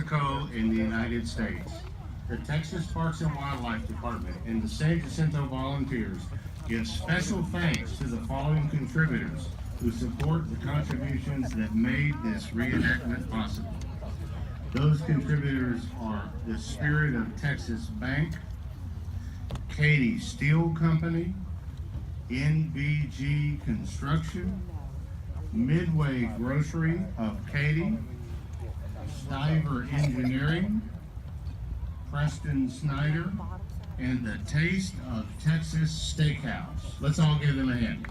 Mexico and the United States. The Texas Parks and Wildlife Department and the San Jacinto volunteers give special thanks to the following contributors who support the contributions that made this reenactment possible. Those contributors are the Spirit of Texas Bank, Katy Steel Company, NBG Construction, Midway Grocery of Katy, Stiver Engineering, Preston Snyder, and the Taste of Texas Steakhouse. Let's all give them a hand.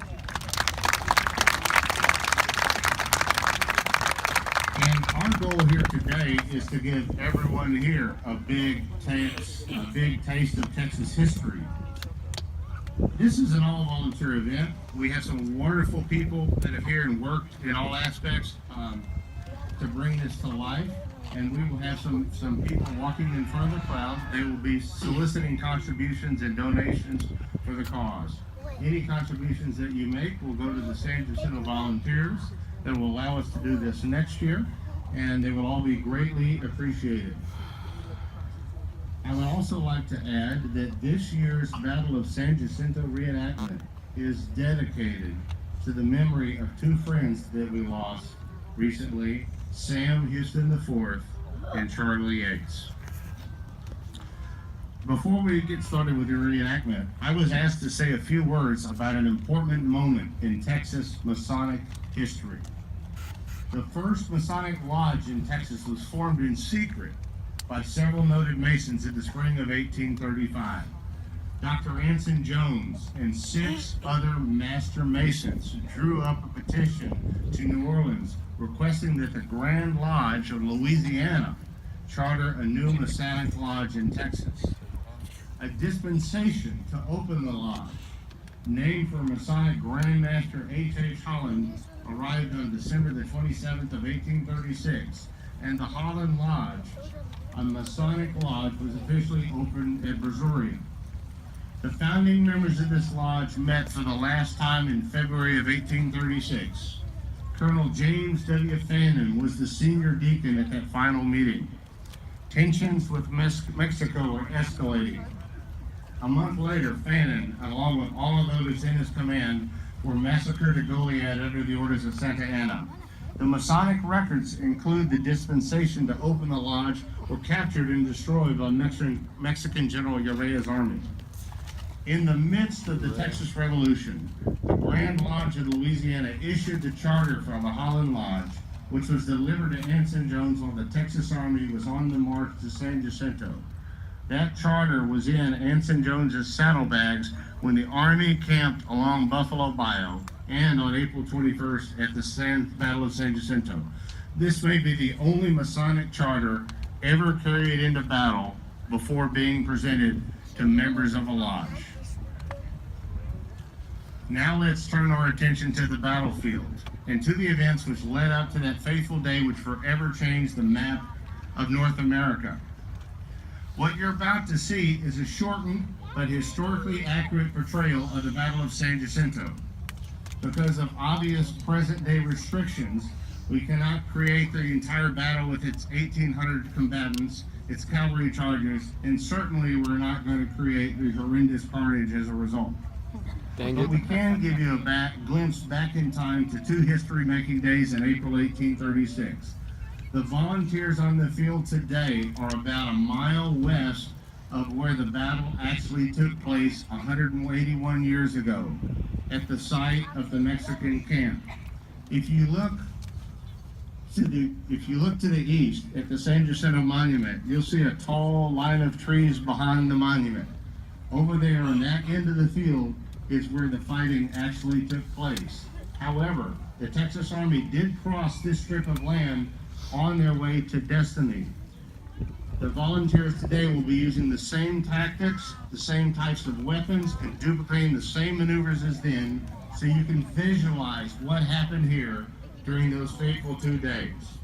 And our goal here today is to give everyone here a big taste of Texas history. This is an all-volunteer event. We have some wonderful people that have here and worked in all aspects to bring this to life. And we will have some people walking in front of the crowd. They will be soliciting contributions and donations for the cause. Any contributions that you make will go to the San Jacinto volunteers that will allow us to do this next year, and they will all be greatly appreciated. I would also like to add that this year's Battle of San Jacinto Reenactment is dedicated to the memory of two friends that we lost recently, Sam Houston IV and Charlie Yates. Before we get started with the reenactment, I was asked to say a few words about an important moment in Texas Masonic history. The first Masonic lodge in Texas was formed in secret by several noted Masons in the spring of 1835. Dr. Anson Jones and 6 other Master Masons drew up a petition to New Orleans requesting that the Grand Lodge of Louisiana charter a new Masonic lodge in Texas. A dispensation to open the lodge, named for Masonic Grand Master H.H. Holland, arrived on December the 27th of 1836, and the Holland Lodge, a Masonic lodge, was officially opened at Brazoria. The founding members of this lodge met for the last time in February of 1836. Colonel James W. Fannin was the senior deacon at that final meeting. Tensions with Mexico were escalating. A month later, Fannin, along with all of those in his command, were massacred at Goliad under the orders of Santa Anna. The Masonic records include the dispensation to open the lodge were captured and destroyed by Mexican General Urrea's army. In the midst of the Texas Revolution, the Grand Lodge of Louisiana issued the charter for the Holland Lodge, which was delivered to Anson Jones while the Texas Army was on the march to San Jacinto. That charter was in Anson Jones's saddlebags when the Army camped along Buffalo Bayou and on April 21st at the Battle of San Jacinto. This may be the only Masonic charter ever carried into battle before being presented to members of a lodge. Now let's turn our attention to the battlefield and to the events which led up to that fateful day which forever changed the map of North America. What you're about to see is a shortened but historically accurate portrayal of the Battle of San Jacinto. Because of obvious present-day restrictions, we cannot create the entire battle with its 1,800 combatants, its cavalry charges, and certainly we're not going to create the horrendous carnage as a result. But we can give you a glimpse back in time to 2 history-making days in April 1836. The volunteers on the field today are about a mile west of where the battle actually took place 181 years ago, at the site of the Mexican camp. If you look to the east at the San Jacinto Monument, you'll see a tall line of trees behind the monument. Over there on that end of the field is where the fighting actually took place. However, the Texas Army did cross this strip of land on their way to destiny. The volunteers today will be using the same tactics, the same types of weapons, and duplicating the same maneuvers as then, so you can visualize what happened here during those fateful 2 days.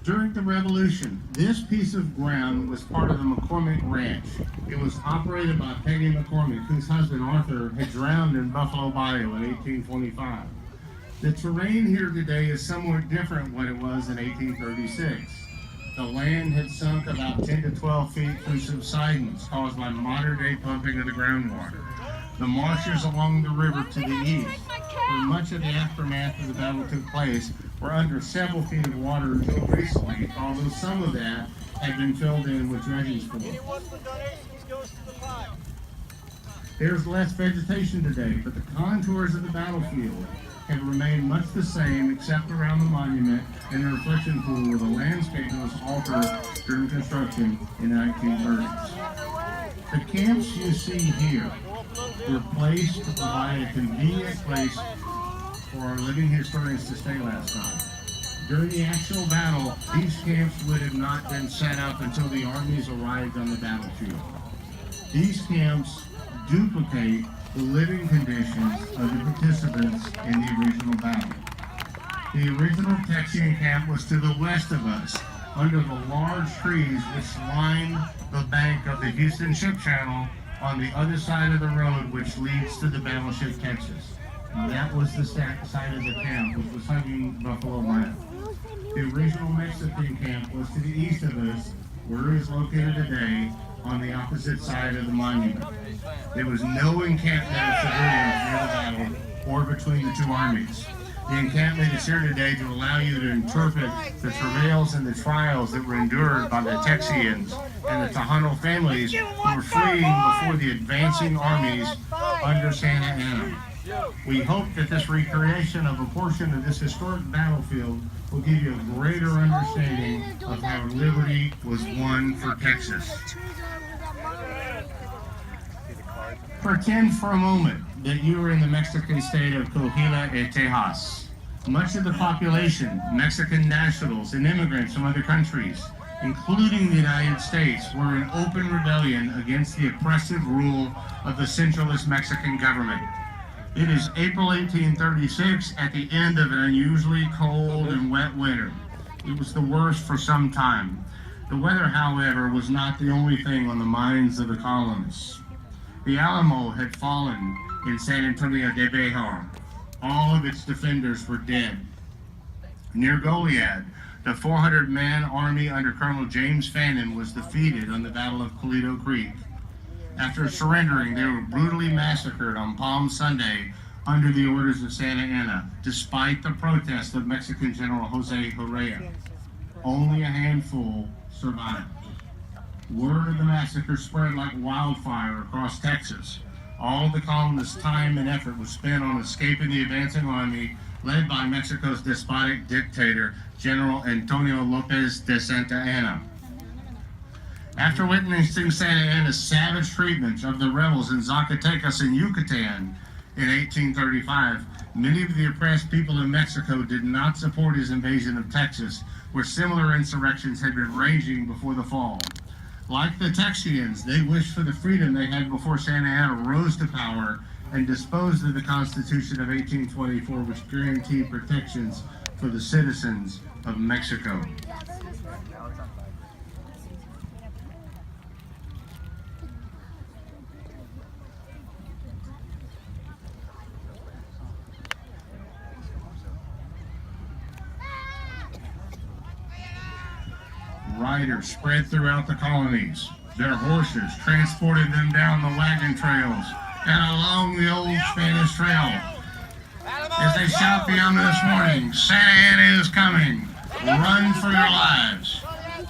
During the Revolution, this piece of ground was part of the McCormick Ranch. It was operated by Peggy McCormick, whose husband Arthur had drowned in Buffalo Bayou in 1825. The terrain here today is somewhat different what it was in 1836. The land had sunk about 10 to 12 feet through subsidence caused by modern-day pumping of the groundwater. The marshes along the river to the east, where much of the aftermath of the battle took place, were under several feet of water until recently, although some of that had been filled in with dredging spoil. There's less vegetation today, but the contours of the battlefield have remained much the same except around the monument and the reflection pool where the landscape was altered during construction in the 1930s. The camps you see here were placed to provide a convenient place for our living historians to stay last night. During the actual battle, these camps would have not been set up until the armies arrived on the battlefield. These camps duplicate the living conditions of the participants in the original battle. The original Texian camp was to the west of us, under the large trees which lined the bank of the Houston Ship Channel on the other side of the road which leads to the battleship Texas. And that was the side of the camp which was hugging Buffalo Run. The original Mexican camp was to the east of us, where it is located today, on the opposite side of the monument. There was no encampment of civilians near the battle or between the two armies. The encampment is here today to allow you to interpret the travails and the trials that were endured by the Texians and the Tejano families who were fleeing before the advancing armies under Santa Anna. We hope that this recreation of a portion of this historic battlefield will give you a greater understanding of how liberty was won for Texas. Pretend for a moment that you are in the Mexican state of Coahuila y Tejas. Much of the population, Mexican nationals and immigrants from other countries, including the United States, were in open rebellion against the oppressive rule of the centralist Mexican government. It is April 1836 at the end of an unusually cold and wet winter. It was the worst for some time. The weather, however, was not the only thing on the minds of the colonists. The Alamo had fallen in San Antonio de Bejar. All of its defenders were dead. Near Goliad, the 400-man army under Colonel James Fannin was defeated on the Battle of Colito Creek. After surrendering, they were brutally massacred on Palm Sunday under the orders of Santa Anna, despite the protest of Mexican General Jose Correa. Only a handful survived. Word of the massacre spread like wildfire across Texas. All of the colonists' time and effort was spent on escaping the advancing army led by Mexico's despotic dictator, General Antonio Lopez de Santa Anna. After witnessing Santa Anna's savage treatment of the rebels in Zacatecas and Yucatan in 1835, many of the oppressed people in Mexico did not support his invasion of Texas, where similar insurrections had been raging before the fall. Like the Texians, they wished for the freedom they had before Santa Anna rose to power and disposed of the Constitution of 1824, which guaranteed protections for the citizens of Mexico. Riders spread throughout the colonies. Their horses transported them down the wagon trails and along the old Spanish Trail. As they shout the ominous warning, Santa Anna is coming, run for your lives.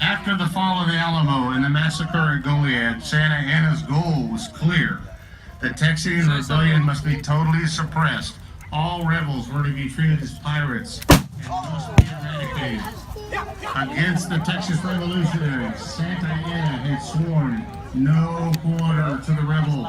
After the fall of the Alamo and the massacre at Goliad, Santa Anna's goal was clear. The Texian rebellion must be totally suppressed. All rebels were to be treated as pirates and must be eradicated. Against the Texas revolutionaries, Santa Anna had sworn no quarter to the rebels.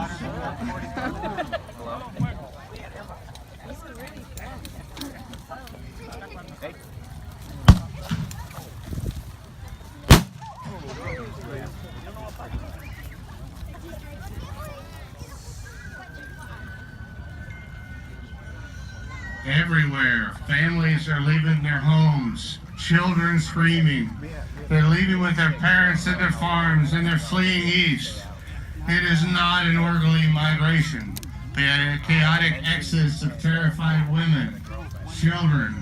Everywhere, families are leaving their homes. Children screaming. They're leaving with their parents at their farms and they're fleeing east. It is not an orderly migration, but a chaotic exodus of terrified women, children,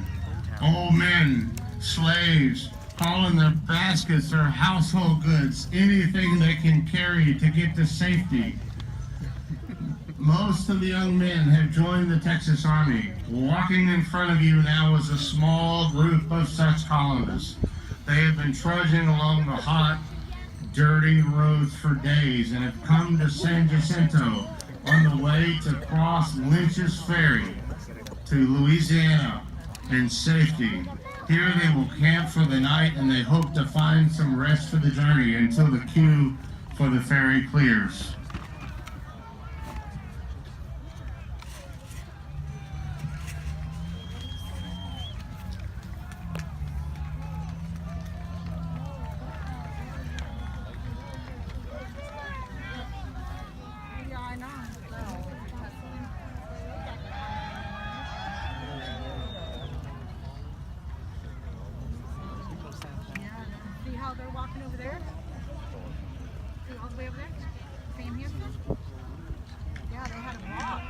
old men, slaves, all in their baskets, their household goods, anything they can carry to get to safety. Most of the young men have joined the Texas Army. Walking in front of you now is a small group of such colonists. They have been trudging along the hot, dirty roads for days and have come to San Jacinto on the way to cross Lynch's Ferry to Louisiana in safety. Here they will camp for the night and they hope to find some rest for the journey until the queue for the ferry clears. How they're walking over there? See all the way over there? Sam Houston? Yeah, they had a walk.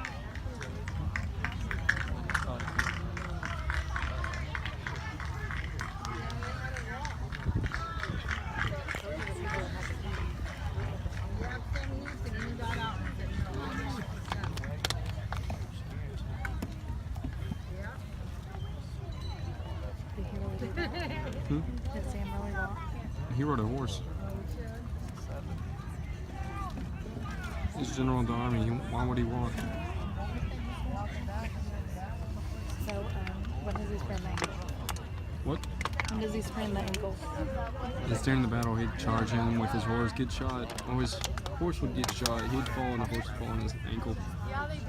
Did Sam really walk? He rode a horse. He's general of the army. Why would he walk? So, when does he sprain the ankle? What? When does he sprain the ankle? He's during the battle. He'd charge him with his horse, get shot. Or his horse would get shot. He'd fall and the horse would fall on his ankle. Yeah, they do.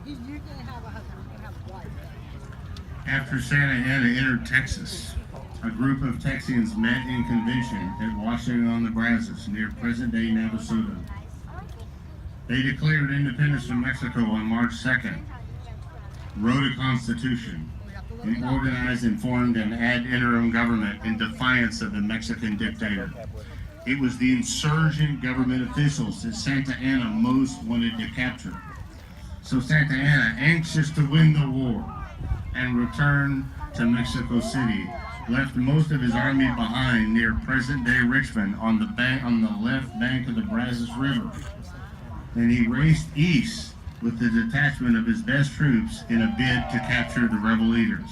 You can have a husband, you can have a wife. After Santa Anna entered Texas, a group of Texians met in convention at Washington on the Brazos near present-day Navasota. They declared independence from Mexico on March 2nd, wrote a constitution, and organized and formed an ad interim government in defiance of the Mexican dictator. It was the insurgent government officials that Santa Anna most wanted to capture. So Santa Anna, anxious to win the war and return to Mexico City, left most of his army behind near present-day Richmond on the left bank of the Brazos River. And he raced east with the detachment of his best troops in a bid to capture the rebel leaders.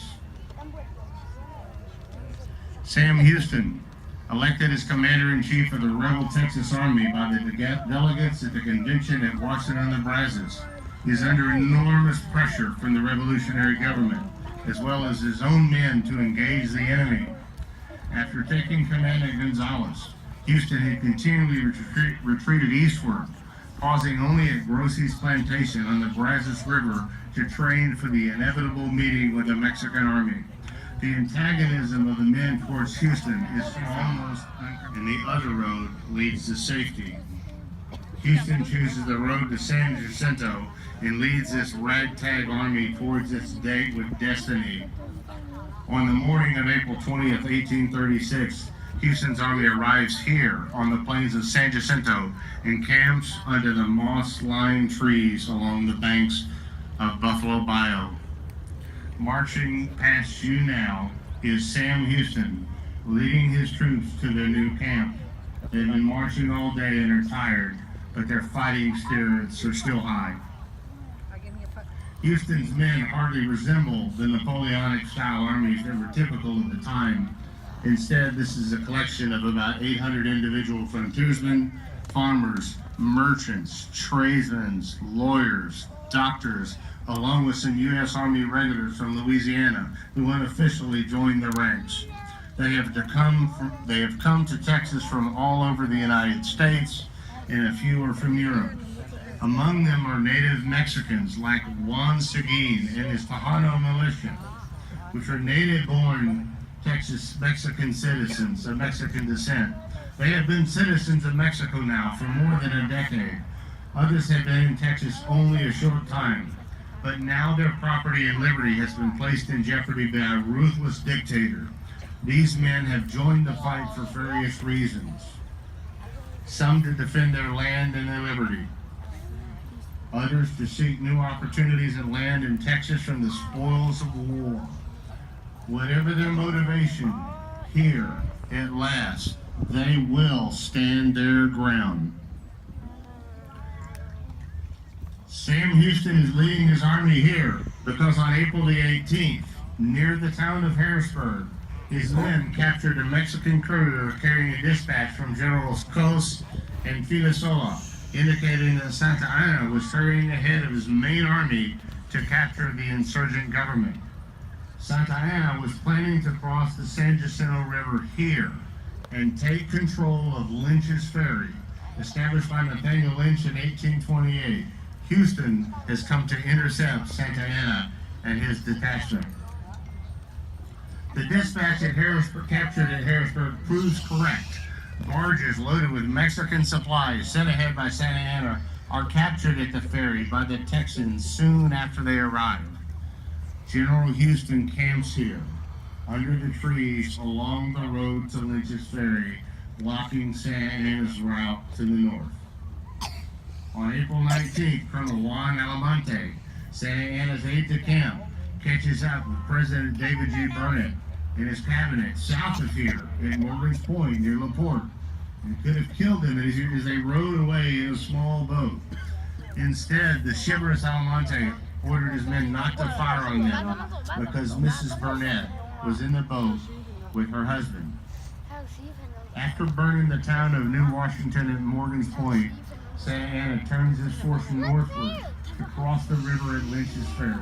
Sam Houston, elected as commander-in-chief of the rebel Texas Army by the delegates at the convention at Washington on the Brazos, is under enormous pressure from the revolutionary government, as well as his own men to engage the enemy. After taking command at Gonzales, Houston had continually retreated eastward, pausing only at Grossi's plantation on the Brazos River to train for the inevitable meeting with the Mexican army. The antagonism of the men towards Houston is almost uncontrollable, and the other road leads to safety. Houston chooses the road to San Jacinto and leads this ragtag army towards its date with destiny. On the morning of April 20th, 1836, Houston's army arrives here on the plains of San Jacinto and camps under the moss-lined trees along the banks of Buffalo Bayou. Marching past you now is Sam Houston, leading his troops to their new camp. They've been marching all day and are tired, but their fighting spirits are still high. Houston's men hardly resemble the Napoleonic-style armies that were typical of the time. Instead, this is a collection of about 800 individual frontiersmen, farmers, merchants, tradesmen, lawyers, doctors, along with some U.S. Army regulars from Louisiana who unofficially joined the ranks. They have come to Texas from all over the United States, and a few are from Europe. Among them are native Mexicans like Juan Seguin and his Tejano militia, which are native-born Mexican citizens of Mexican descent. They have been citizens of Mexico now for more than a decade. Others have been in Texas only a short time. but now their property and liberty has been placed in jeopardy by a ruthless dictator. These men have joined the fight for various reasons. Some to defend their land and their liberty. Others to seek new opportunities of land in Texas from the spoils of war. Whatever their motivation, here, at last, they will stand their ground. Sam Houston is leading his army here because on April the 18th, near the town of Harrisburg, his men captured a Mexican courier carrying a dispatch from Generals Cos and Filasola, indicating that Santa Anna was hurrying ahead of his main army to capture the insurgent government. Santa Anna was planning to cross the San Jacinto River here and take control of Lynch's Ferry, established by Nathaniel Lynch in 1828. Houston has come to intercept Santa Anna and his detachment. The dispatch at Harrisburg, captured at Harrisburg, proves correct. Barges loaded with Mexican supplies sent ahead by Santa Anna are captured at the ferry by the Texans soon after they arrive. General Houston camps here, under the trees along the road to Lynch's Ferry, blocking Santa Anna's route to the north. On April 19th, Colonel Juan Almonte, Santa Anna's aide-de-camp, catches up with President David G. Burnett and his cabinet south of here at Morgan's Point near LaPorte, and could have killed him as they rowed away in a small boat. Instead, the chivalrous Almonte ordered his men not to fire on them because Mrs. Burnett was in the boat with her husband. After burning the town of New Washington at Morgan's Point, Santa Anna turns his force northward to cross the river at Lynch's Ferry.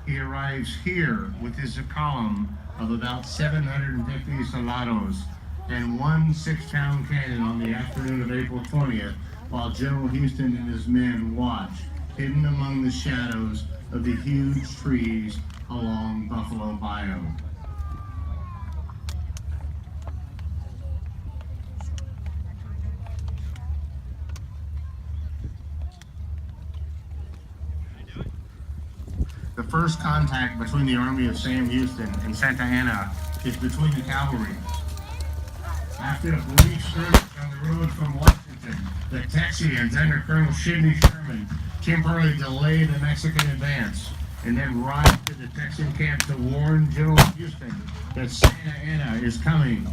He arrives here with his column of about 750 soldados and one 6-pound cannon on the afternoon of April 20th, while General Houston and his men watch, hidden among the shadows of the huge trees along Buffalo Bayou. The first contact between the army of Sam Houston and Santa Anna is between the cavalry. After a brief skirmish on the road from Washington, the Texians under Colonel Sidney Sherman temporarily delay the Mexican advance and then ride to the Texan camp to warn General Houston that Santa Anna is coming.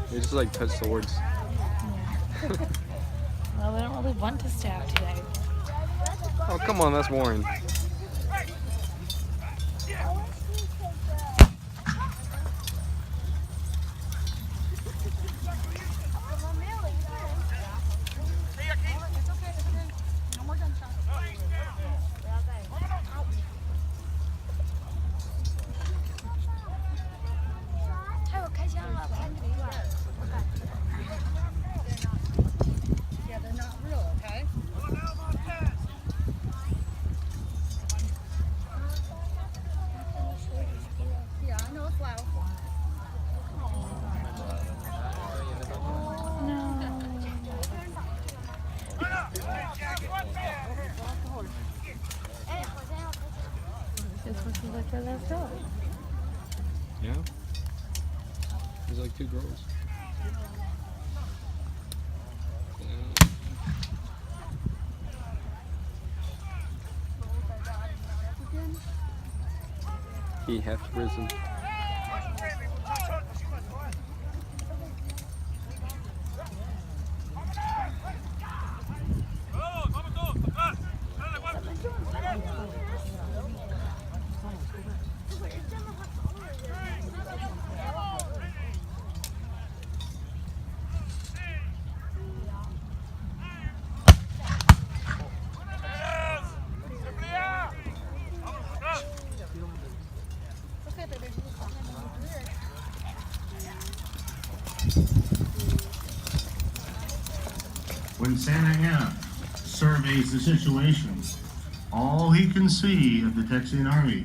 They just like touch swords. Well, we don't really want to stab today. Oh, come on, that's Warren. Yeah, they're not real, okay? Yeah, I know it's loud. This was like for that dog. Yeah? There's like two girls. He half risen. Okay, baby. Santa Ana surveys the situation, all he can see of the Texian army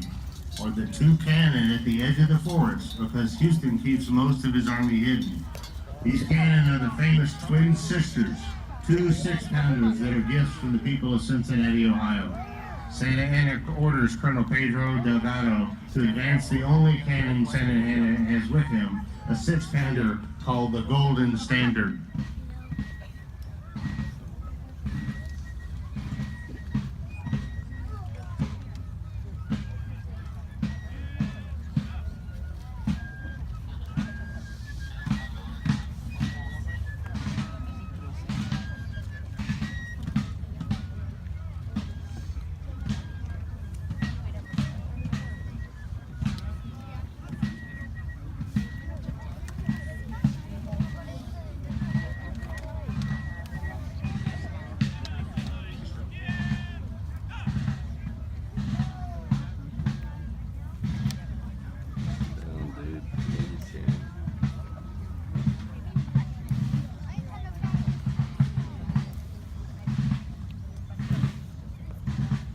are the two cannon at the edge of the forest, because Houston keeps most of his army hidden. These cannon are the famous twin sisters, two 6-pounders that are gifts from the people of Cincinnati, Ohio. Santa Ana orders Colonel Pedro Delgado to advance the only cannon Santa Ana has with him, a 6-pounder called the Golden Standard.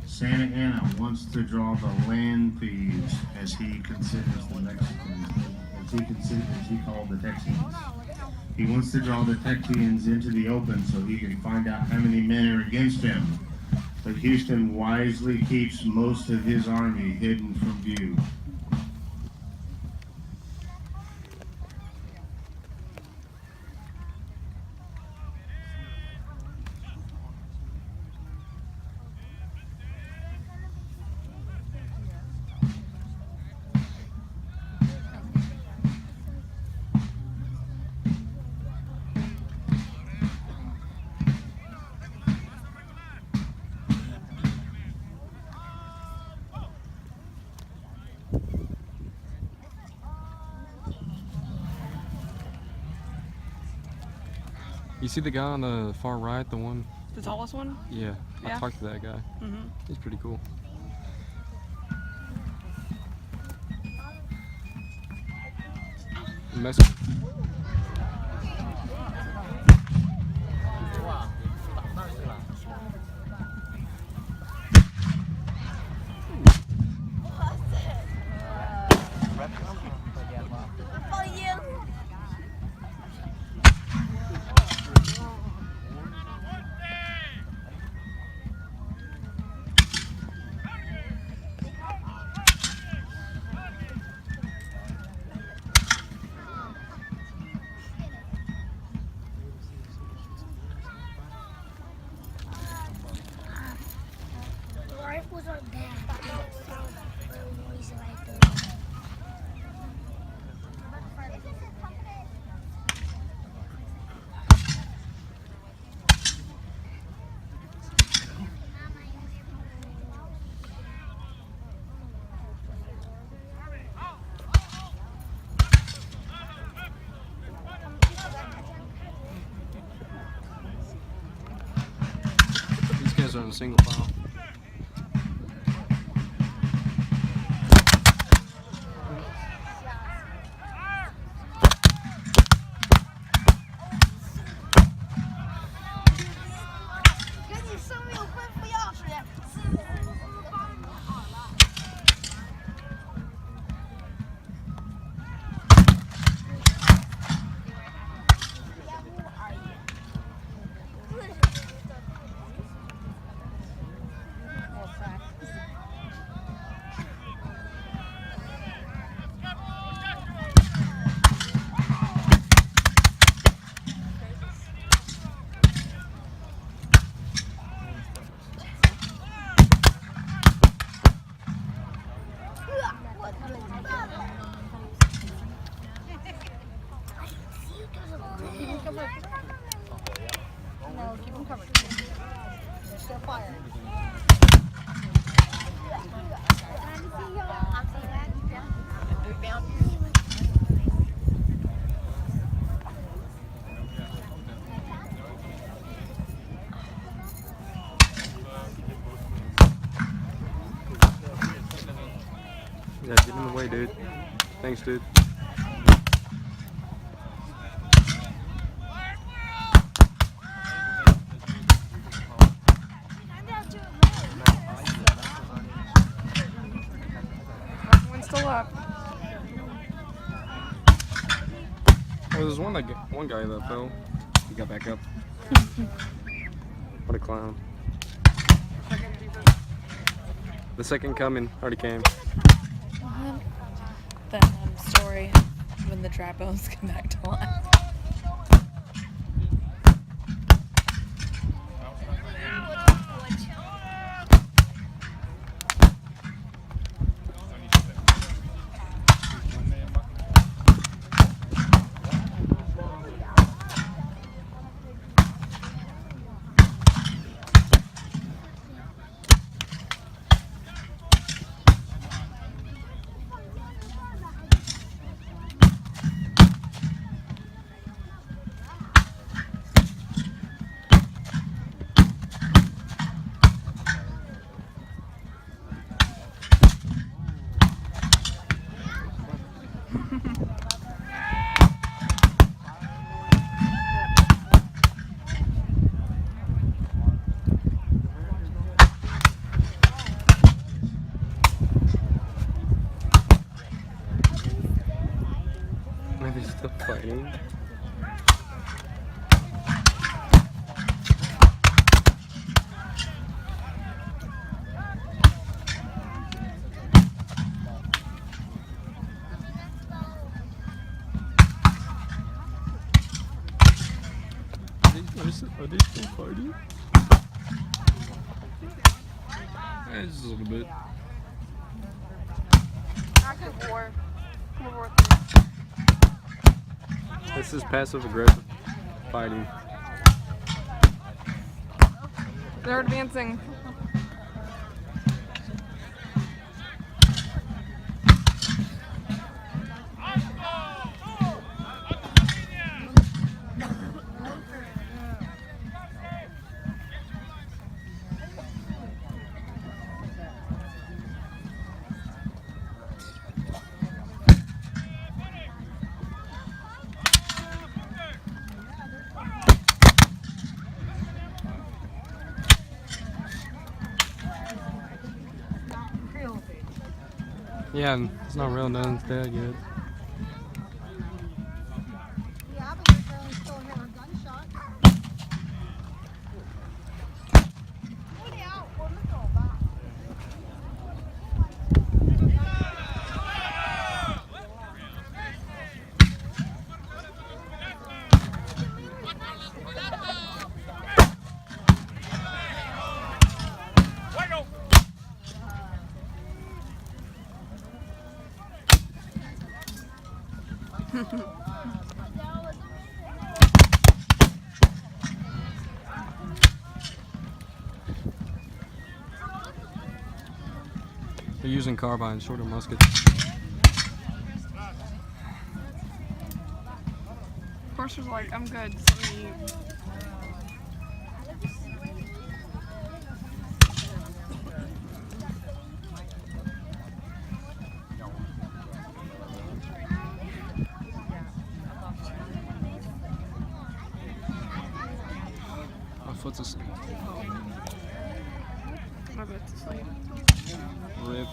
Santa Ana wants to draw the land thieves, as he considers the Mexicans, as he called the Texians. He wants to draw the Texians into the open so he can find out how many men are against him. But Houston wisely keeps most of his army hidden from view. You see the guy on the far right, the one? The tallest one? Yeah, I Yeah. talked to that guy. Mm-hmm. He's pretty cool. Mexico. Rifles are bad. They don't sound noisy like this. These guys are in single file. No, keep them covered. They're still firing. Yeah, get in the way, dude. Thanks, dude. up. Oh, there's one guy that fell. He got back up. What a clown. The second coming already came. That story when the dry bones come back to life. Are they still fighting? Are they still fighting? Just a little bit. Active war. World War III. This is passive aggressive fighting. They're advancing. Yeah, it's not real, nothing's dead yet. Yeah, but you're still hearing a gunshot. They're using carbines, shorter muskets. Horse was like, I'm good. So you... My foot's asleep. My butt's asleep. Rip.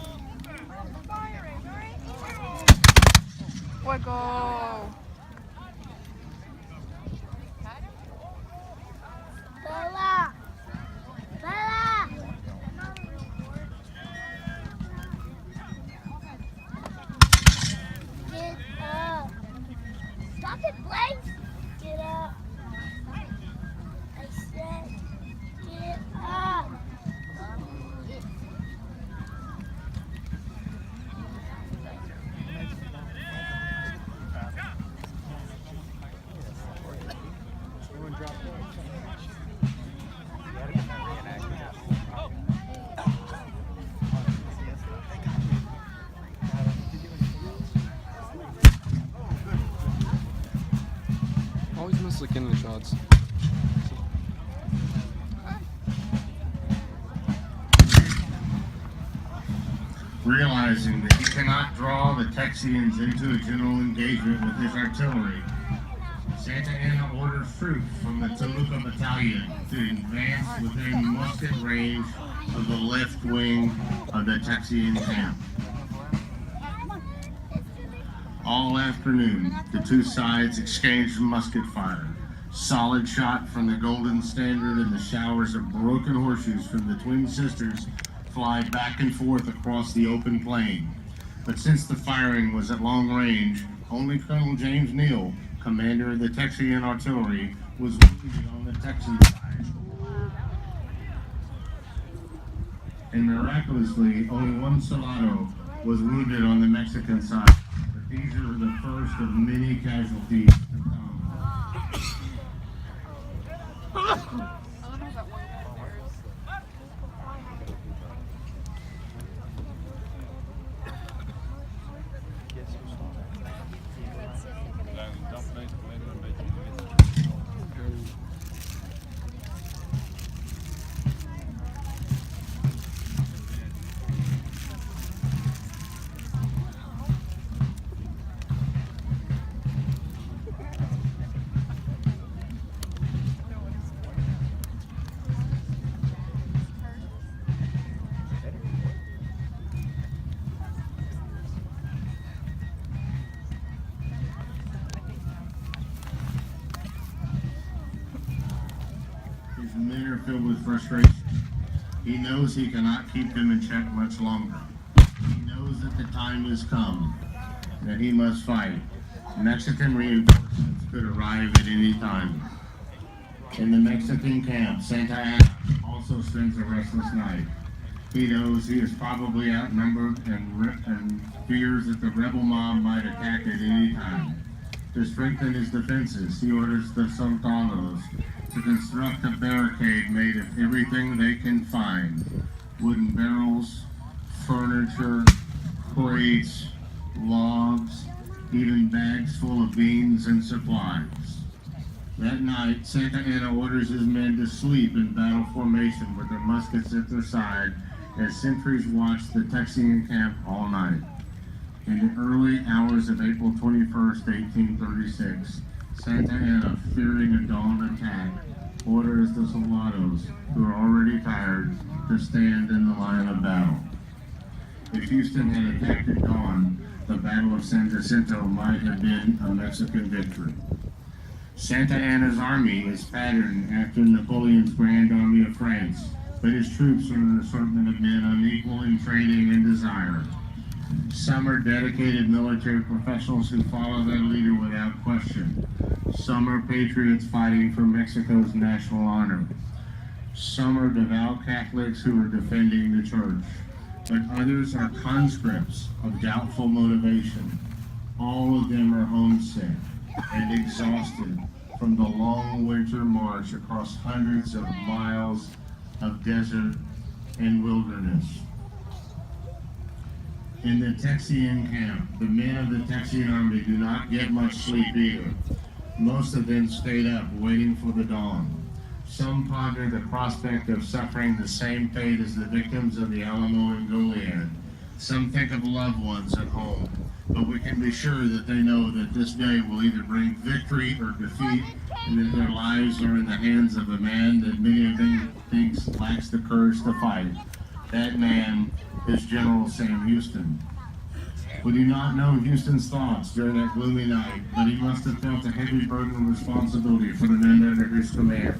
Wiggle. Bella! Bella! Get up! Stop it, Blaze! Get up! I said, get up! Always miss the Kinley shots. Realizing that he cannot draw the Texians into a general engagement with his artillery, Santa Anna orders troops from the Toluca Battalion to advance within musket range of the left wing of the Texian camp. All afternoon, the two sides exchanged musket fire. Solid shot from the Golden Standard and the showers of broken horseshoes from the twin sisters fly back and forth across the open plain. But since the firing was at long range, only Colonel James Neal, commander of the Texian artillery, was wounded on the Texan side. And miraculously, only one soldado was wounded on the Mexican side. But these are the first of many casualties to come. His men are filled with frustration. He knows he cannot keep them in check much longer. He knows that the time has come, that he must fight. Mexican reinforcements could arrive at any time. In the Mexican camp, Santa Anna also spends a restless night. He knows he is probably outnumbered and fears that the rebel mob might attack at any time. To strengthen his defenses, he orders the soldados to construct a barricade made of everything they can find: wooden barrels, furniture, crates, logs, even bags full of beans and supplies. That night, Santa Anna orders his men to sleep in battle formation with their muskets at their side as sentries watch the Texian camp all night. In the early hours of April 21st, 1836, Santa Anna, fearing a dawn attack, orders the soldados, who are already tired, to stand in the line of battle. If Houston had attacked at dawn, the Battle of San Jacinto might have been a Mexican victory. Santa Anna's army is patterned after Napoleon's Grand Army of France, but his troops are an assortment of men unequal in training and desire. Some are dedicated military professionals who follow their leader without question. Some are patriots fighting for Mexico's national honor. Some are devout Catholics who are defending the church. But others are conscripts of doubtful motivation. All of them are homesick and exhausted from the long winter march across hundreds of miles of desert and wilderness. In the Texian camp, the men of the Texian army do not get much sleep either. Most of them stayed up waiting for the dawn. Some ponder the prospect of suffering the same fate as the victims of the Alamo and Goliad. Some think of loved ones at home, but we can be sure that they know that this day will either bring victory or defeat, and that their lives are in the hands of a man that many of them thinks lacks the courage to fight. That man is General Sam Houston. We do not know Houston's thoughts during that gloomy night, but he must have felt a heavy burden of responsibility for the men under his command,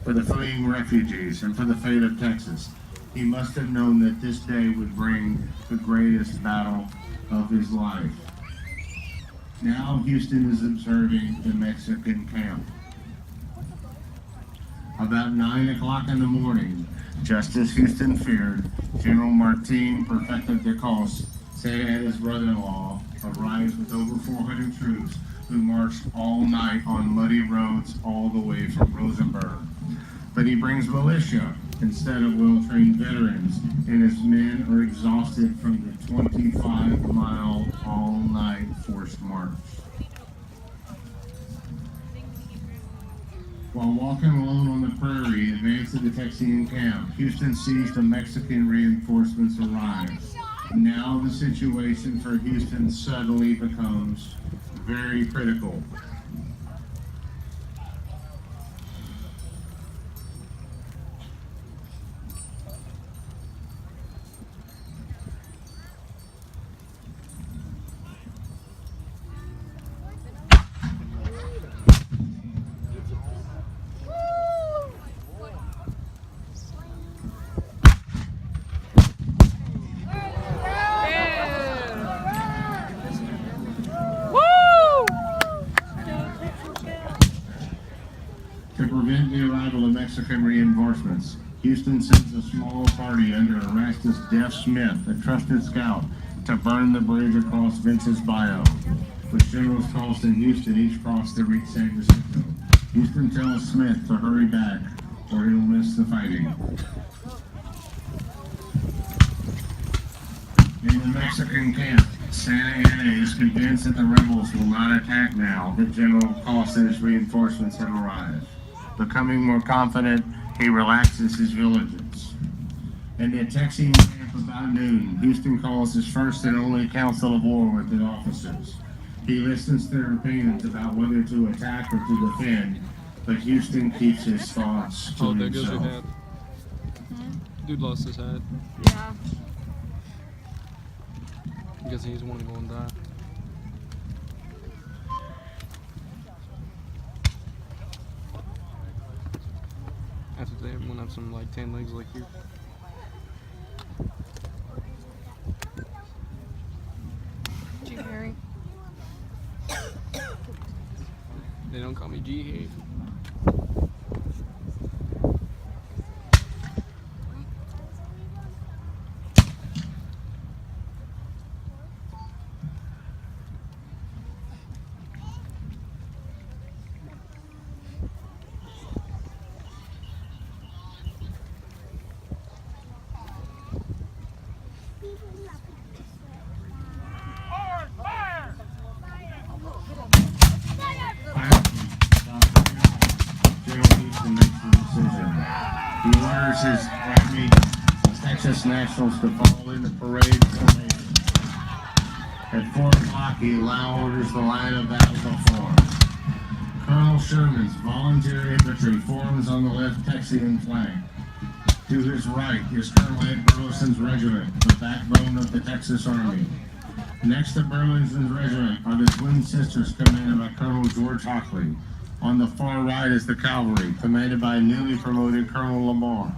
for the fleeing refugees, and for the fate of Texas. He must have known that this day would bring the greatest battle of his life. Now Houston is observing the Mexican camp. About 9 o'clock in the morning, just as Houston feared, General Martin Perfecto de Cos, Santa Anna's brother-in-law, arrives with over 400 troops who marched all night on muddy roads all the way from Rosenberg. But he brings militia instead of well-trained veterans, and his men are exhausted from the 25-mile all-night forced march. While walking alone on the prairie in advance of the Texian camp, Houston sees the Mexican reinforcements arrive. Now the situation for Houston suddenly becomes very critical. reinforcements, Houston sends a small party under Erastus Deaf Smith, a trusted scout, to burn the bridge across Vince's Bayou, which Generals Charleston and Houston each crossed to reach San Jacinto. Houston tells Smith to hurry back or he'll miss the fighting. In the Mexican camp, Santa Anna is convinced that the rebels will not attack now that General Cost and his reinforcements have arrived. Becoming more confident, he relaxes his vigilance. In the Texian camp about noon, Houston calls his first and only council of war with his officers. He listens to their opinions about whether to attack or to defend, but Houston keeps his thoughts to Oh, there goes your himself. hat. Dude lost his hat. Yeah. I'm guessing he's the one going to die. After that, I'm gonna have some like 10 legs like you. G. Harry. They don't call me G. General Houston makes the decision. He orders his Army Texas Nationals to fall into parade formation. At 4 o'clock, he now orders the line of battle to form. Colonel Sherman's volunteer infantry forms on the left Texian flank. To his right is Colonel Ed Burleson's regiment, the backbone of the Texas Army. Next to Burleson's regiment are the Twin Sisters, commanded by Colonel George Hockley. On the far right is the cavalry, commanded by newly promoted Colonel Lamar.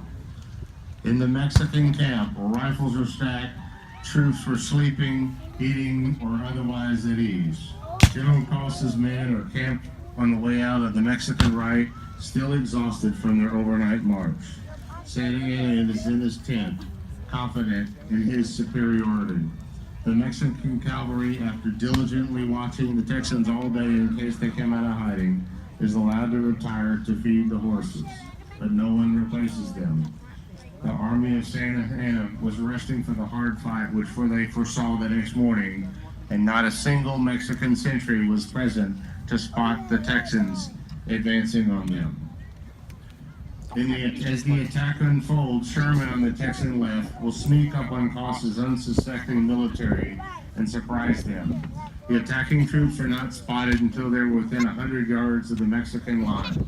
In the Mexican camp, rifles are stacked, troops were sleeping, eating, or otherwise at ease. General Costas' men are camped on the way out of the Mexican right, still exhausted from their overnight march. Santa Anna is in his tent, confident in his superiority. The Mexican cavalry, after diligently watching the Texans all day in case they came out of hiding, is allowed to retire to feed the horses, but no one replaces them. The army of Santa Anna was resting for the hard fight which they foresaw the next morning, and not a single Mexican sentry was present to spot the Texans advancing on them. As the attack unfolds, Sherman on the Texan left will sneak up on Costas' unsuspecting military and surprise them. The attacking troops are not spotted until they're within 100 yards of the Mexican line.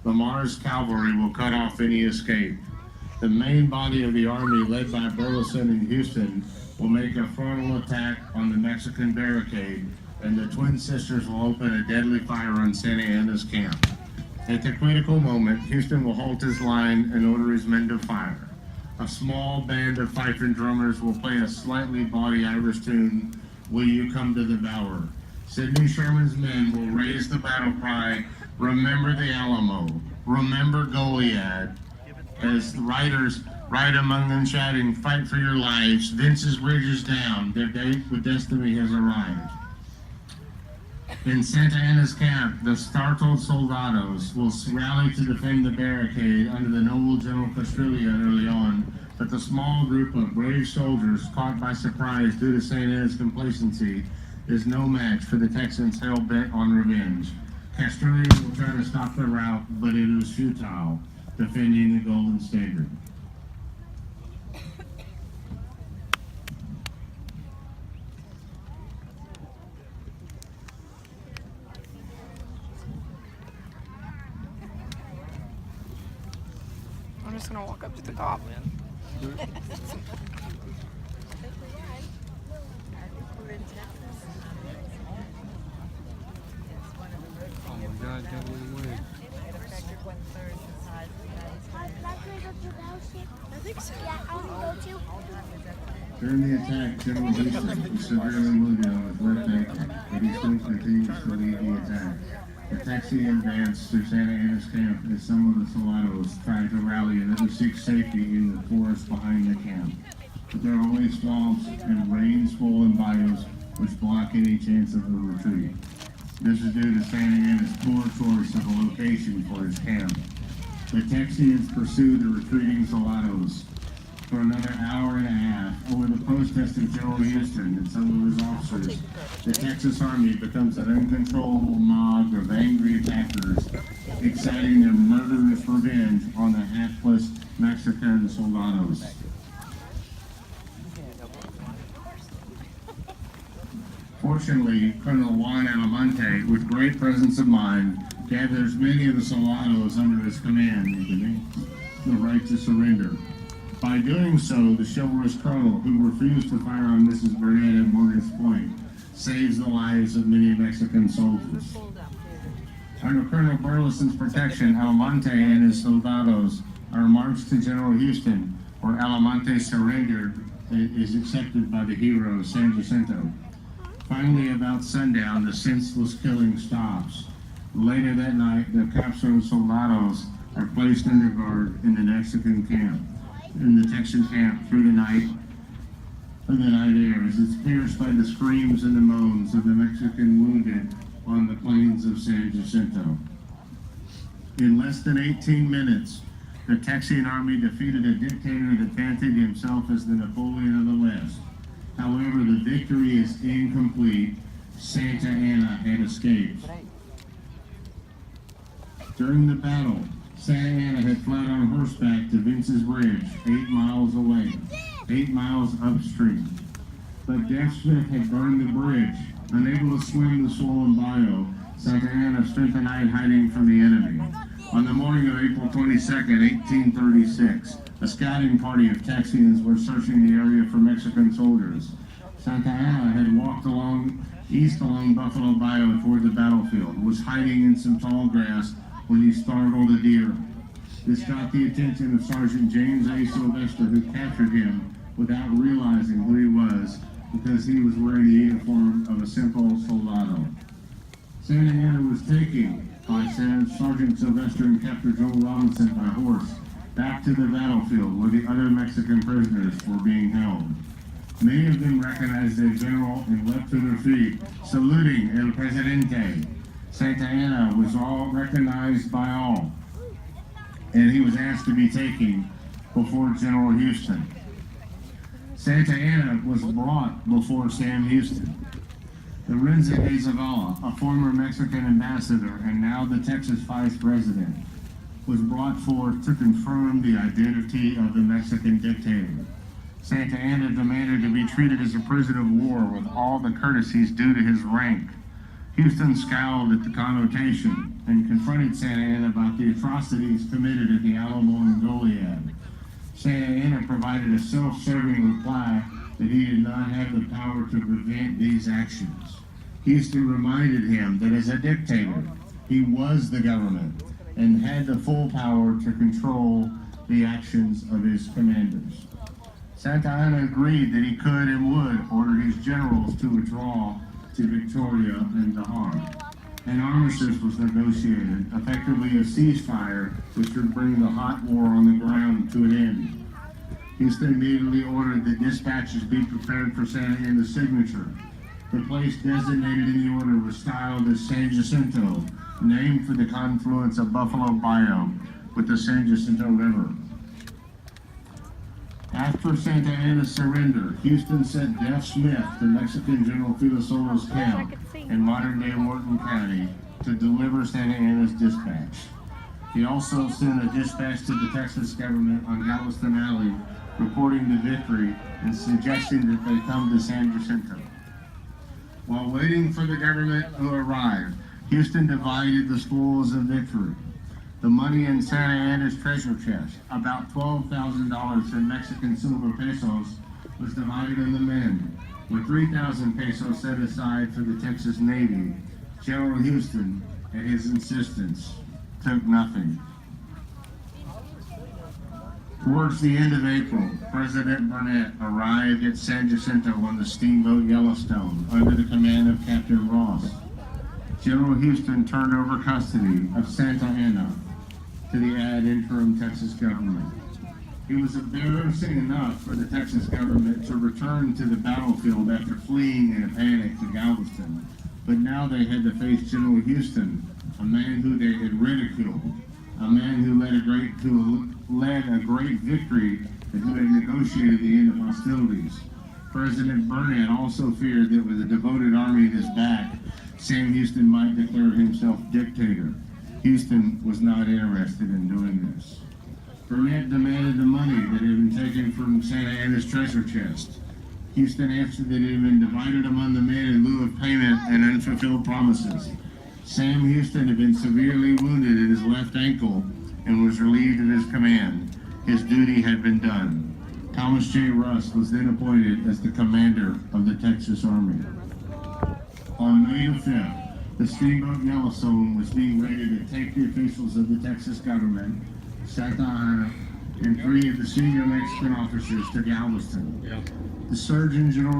Lamar's cavalry will cut off any escape. The main body of the army, led by Burleson and Houston, will make a frontal attack on the Mexican barricade, and the Twin Sisters will open a deadly fire on Santa Anna's camp. At the critical moment, Houston will halt his line and order his men to fire. A small band of fife and drummers will play a slightly bawdy Irish tune, "Will You Come to the Bower?" Sidney Sherman's men will raise the battle cry, "Remember the Alamo, remember Goliad," as the riders ride among them shouting, "Fight for your lives, Vince's Ridge is down, their date with destiny has arrived." In Santa Anna's camp, the startled soldados will rally to defend the barricade under the noble General Castrilla early on, but the small group of brave soldiers caught by surprise due to Santa Anna's complacency is no match for the Texans hell-bent on revenge. Castrilla will try to stop the rout, but it was futile, defending the golden standard. I'm just gonna walk up to the cop. Oh my God, got in the way. I think so. Yeah, I want to go too. During the attack, General Houston was severely wounded on his left ankle, but he still continues to lead the attack. The taxi advanced through Santa Ana's camp as some of the soldados tried to rally and others seek safety in the forest behind the camp. But there are always swamps and rain-swollen bayous which block any chance of a retreat. This is due to Santa Ana's poor choice of a location for his camp. The Texians pursued the retreating soldados for another hour and a half. Over the protest of General Houston and some of his officers, the Texas Army becomes an uncontrollable mob of angry attackers, exciting their murderous revenge on the hapless Mexican soldados. Fortunately, Colonel Juan Almonte, with great presence of mind, gathers many of the soldados under his command and demands the right to surrender. By doing so, the chivalrous colonel, who refused to fire on Mrs. Burnett at Morgan's Point, saves the lives of many Mexican soldiers. Under Colonel Burleson's protection, Almonte and his soldados are marched to General Houston, where Almonte's surrender is accepted by the hero San Jacinto. Finally, about sundown, the senseless killing stops. Later that night, the captured soldados are placed under guard in the Texan camp through the night air as it's pierced by the screams and the moans of the Mexican wounded on the plains of San Jacinto. In less than 18 minutes, the Texian army defeated a dictator that fancied himself as the Napoleon of the West. However, the victory is incomplete. Santa Anna had escaped. During the battle, Santa Anna had fled on horseback to Vince's Bridge, 8 miles away, 8 miles upstream. But Deaf Smith had burned the bridge. Unable to swim the swollen bayou, Santa Anna spent the night hiding from the enemy. On the morning of April 22nd, 1836, a scouting party of Texians were searching the area for Mexican soldiers. Santa Anna had walked east along Buffalo Bayou toward the battlefield, was hiding in some tall grass when he startled a deer. This got the attention of Sergeant James A. Sylvester, who captured him without realizing who he was because he was wearing the uniform of a simple soldado. Santa Anna was taken by Sergeant Sylvester and Captain Joe Robinson by horse back to the battlefield where the other Mexican prisoners were being held. Many of them recognized their general and leapt to their feet, saluting El Presidente. Santa Anna was all recognized by all, and he was asked to be taken before General Houston. Santa Anna was brought before Sam Houston. Lorenzo de Zavala, a former Mexican ambassador and now the Texas vice president, was brought forth to confirm the identity of the Mexican dictator. Santa Anna demanded to be treated as a prisoner of war with all the courtesies due to his rank. Houston scowled at the connotation and confronted Santa Anna about the atrocities committed at the Alamo and Goliad. Santa Anna provided a self-serving reply that he did not have the power to prevent these actions. Houston reminded him that as a dictator, he was the government and had the full power to control the actions of his commanders. Santa Anna agreed that he could and would order his generals to withdraw to Victoria and Dahar. An armistice was negotiated, effectively a ceasefire which would bring the hot war on the ground to an end. Houston immediately ordered that dispatches be prepared for Santa Anna's signature. The place designated in the order was styled as San Jacinto, named for the confluence of Buffalo Bayou with the San Jacinto River. After Santa Anna's surrender, Houston sent Deaf Smith to Mexican General Filosolo's camp in modern-day Wharton County to deliver Santa Anna's dispatch. He also sent a dispatch to the Texas government on Galveston Alley reporting the victory and suggesting that they come to San Jacinto. While waiting for the government to arrive, Houston divided the spoils of victory. The money in Santa Anna's treasure chest, about $12,000 in Mexican silver pesos, was divided in the men, with 3,000 pesos set aside for the Texas Navy. General Houston, at his insistence, took nothing. Towards the end of April, President Burnett arrived at San Jacinto on the steamboat Yellowstone under the command of Captain Ross. General Houston turned over custody of Santa Ana to the ad interim Texas government. It was embarrassing enough for the Texas government to return to the battlefield after fleeing in a panic to Galveston, but now they had to face General Houston, a man who they had ridiculed, a man who led a great victory and who had negotiated the end of hostilities. President Burnett also feared that with a devoted army at his back, Sam Houston might declare himself dictator. Houston was not interested in doing this. Burnett demanded the money that had been taken from Santa Ana's treasure chest. Houston answered that it had been divided among the men in lieu of payment and unfulfilled promises. Sam Houston had been severely wounded in his left ankle and was relieved of his command. His duty had been done. Thomas J. Rusk was then appointed as the commander of the Texas Army. On May the 5th, the steamboat Yellowstone was being ready to take the officials of the Texas government, Santa Ana, and 3 of the senior Mexican officers to Galveston. The Surgeon General